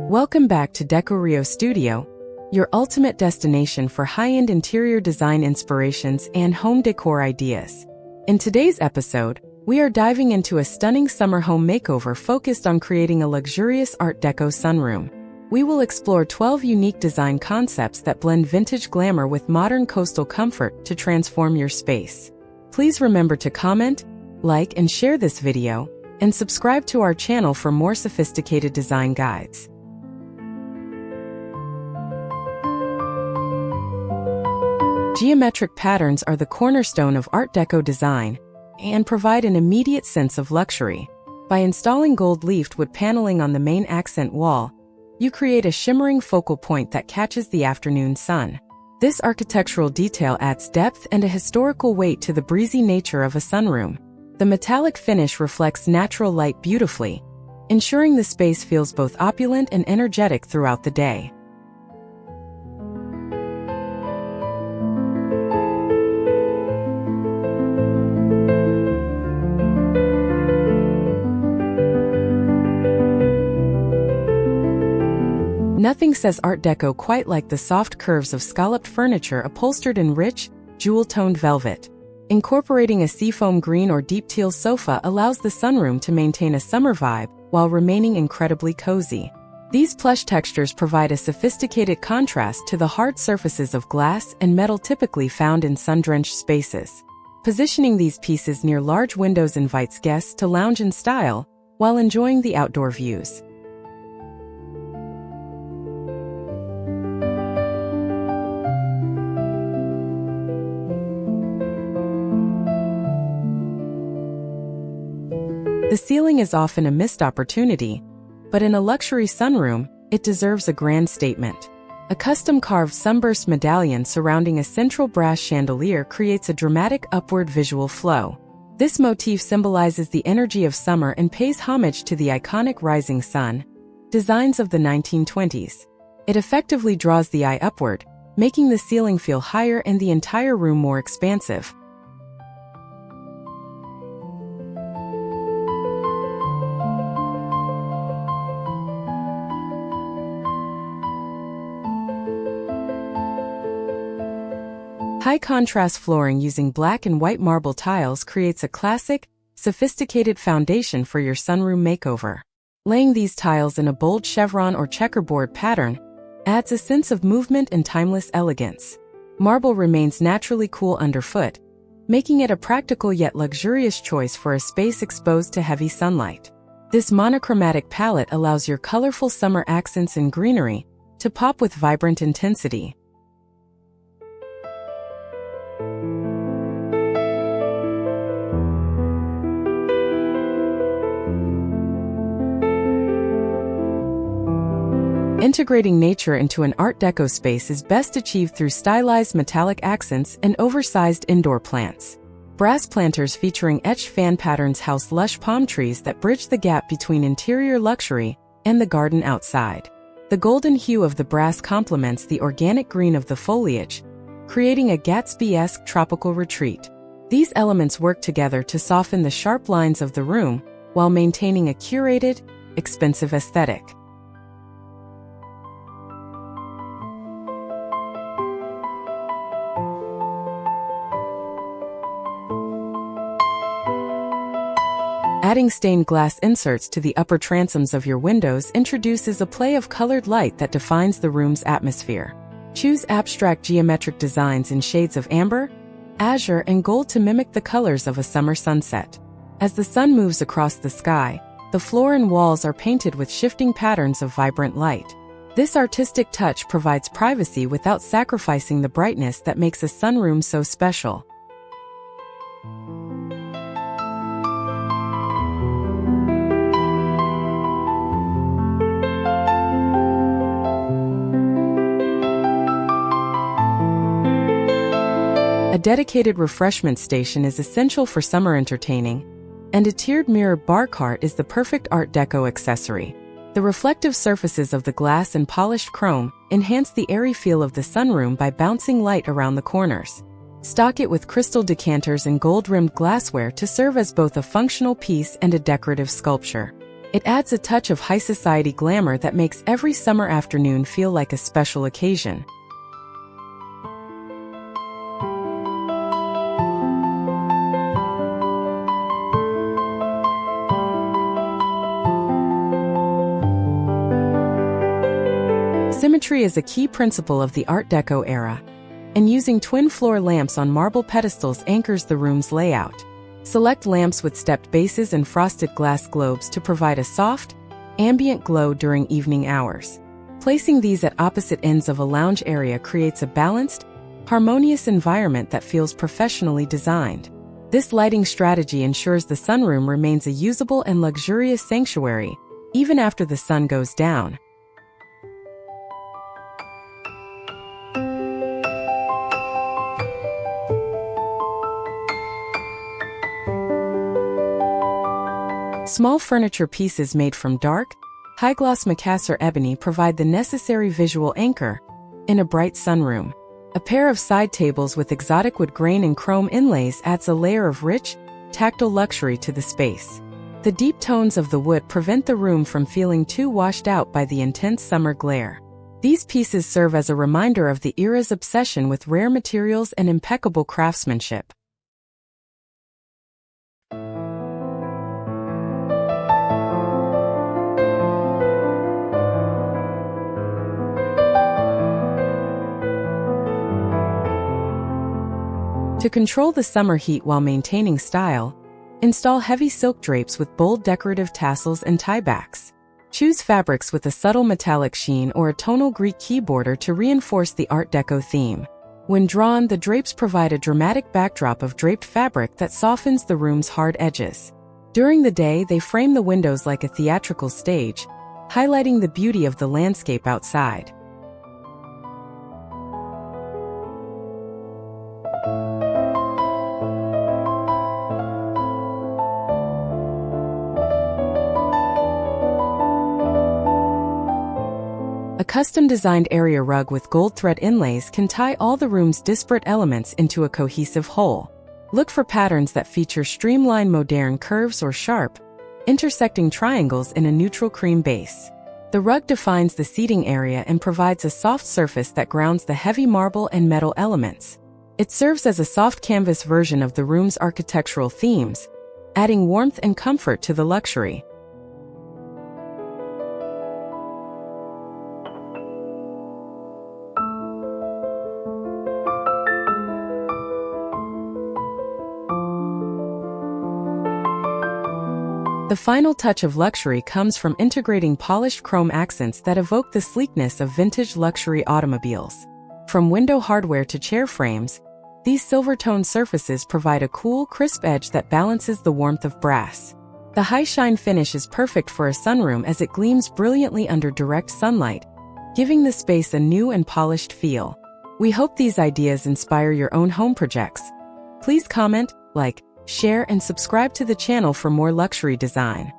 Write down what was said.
Welcome back to Decorio Studio, your ultimate destination for high-end interior design inspirations and home decor ideas. In today's episode, we are diving into a stunning summer home makeover focused on creating a luxurious Art Deco sunroom. We will explore 12 unique design concepts that blend vintage glamour with modern coastal comfort to transform your space. Please remember to comment, like, and share this video, and subscribe to our channel for more sophisticated design guides. Geometric patterns are the cornerstone of Art Deco design and provide an immediate sense of luxury. By installing gold-leafed wood paneling on the main accent wall, you create a shimmering focal point that catches the afternoon sun. This architectural detail adds depth and a historical weight to the breezy nature of a sunroom. The metallic finish reflects natural light beautifully, ensuring the space feels both opulent and energetic throughout the day. Nothing says Art Deco quite like the soft curves of scalloped furniture upholstered in rich, jewel-toned velvet. Incorporating a seafoam green or deep teal sofa allows the sunroom to maintain a summer vibe while remaining incredibly cozy. These plush textures provide a sophisticated contrast to the hard surfaces of glass and metal typically found in sun-drenched spaces. Positioning these pieces near large windows invites guests to lounge in style while enjoying the outdoor views. The ceiling is often a missed opportunity, but in a luxury sunroom, it deserves a grand statement. A custom-carved sunburst medallion surrounding a central brass chandelier creates a dramatic upward visual flow. This motif symbolizes the energy of summer and pays homage to the iconic rising sun designs of the 1920s. It effectively draws the eye upward, making the ceiling feel higher and the entire room more expansive. High-contrast flooring using black and white marble tiles creates a classic, sophisticated foundation for your sunroom makeover. Laying these tiles in a bold chevron or checkerboard pattern adds a sense of movement and timeless elegance. Marble remains naturally cool underfoot, making it a practical yet luxurious choice for a space exposed to heavy sunlight. This monochromatic palette allows your colorful summer accents and greenery to pop with vibrant intensity. Integrating nature into an Art Deco space is best achieved through stylized metallic accents and oversized indoor plants. Brass planters featuring etched fan patterns house lush palm trees that bridge the gap between interior luxury and the garden outside. The golden hue of the brass complements the organic green of the foliage, creating a Gatsby-esque tropical retreat. These elements work together to soften the sharp lines of the room while maintaining a curated, expensive aesthetic. Adding stained glass inserts to the upper transoms of your windows introduces a play of colored light that defines the room's atmosphere. Choose abstract geometric designs in shades of amber, azure, and gold to mimic the colors of a summer sunset. As the sun moves across the sky, the floor and walls are painted with shifting patterns of vibrant light. This artistic touch provides privacy without sacrificing the brightness that makes a sunroom so special. A dedicated refreshment station is essential for summer entertaining, and a tiered mirror bar cart is the perfect Art Deco accessory. The reflective surfaces of the glass and polished chrome enhance the airy feel of the sunroom by bouncing light around the corners. Stock it with crystal decanters and gold-rimmed glassware to serve as both a functional piece and a decorative sculpture. It adds a touch of high society glamour that makes every summer afternoon feel like a special occasion. Symmetry is a key principle of the Art Deco era, and using twin-floor lamps on marble pedestals anchors the room's layout. Select lamps with stepped bases and frosted glass globes to provide a soft, ambient glow during evening hours. Placing these at opposite ends of a lounge area creates a balanced, harmonious environment that feels professionally designed. This lighting strategy ensures the sunroom remains a usable and luxurious sanctuary, even after the sun goes down. Small furniture pieces made from dark, high-gloss macassar ebony provide the necessary visual anchor in a bright sunroom. A pair of side tables with exotic wood grain and chrome inlays adds a layer of rich, tactile luxury to the space. The deep tones of the wood prevent the room from feeling too washed out by the intense summer glare. These pieces serve as a reminder of the era's obsession with rare materials and impeccable craftsmanship. To control the summer heat while maintaining style, install heavy silk drapes with bold decorative tassels and tiebacks. Choose fabrics with a subtle metallic sheen or a tonal Greek key border to reinforce the Art Deco theme. When drawn, the drapes provide a dramatic backdrop of draped fabric that softens the room's hard edges. During the day, they frame the windows like a theatrical stage, highlighting the beauty of the landscape outside. A custom-designed area rug with gold thread inlays can tie all the room's disparate elements into a cohesive whole. Look for patterns that feature streamlined modern curves or sharp, intersecting triangles in a neutral cream base. The rug defines the seating area and provides a soft surface that grounds the heavy marble and metal elements. It serves as a soft canvas version of the room's architectural themes, adding warmth and comfort to the luxury. The final touch of luxury comes from integrating polished chrome accents that evoke the sleekness of vintage luxury automobiles. From window hardware to chair frames, these silver-toned surfaces provide a cool, crisp edge that balances the warmth of brass. The high-shine finish is perfect for a sunroom as it gleams brilliantly under direct sunlight, giving the space a new and polished feel. We hope these ideas inspire your own home projects. Please comment, like, share and subscribe to the channel for more luxury design.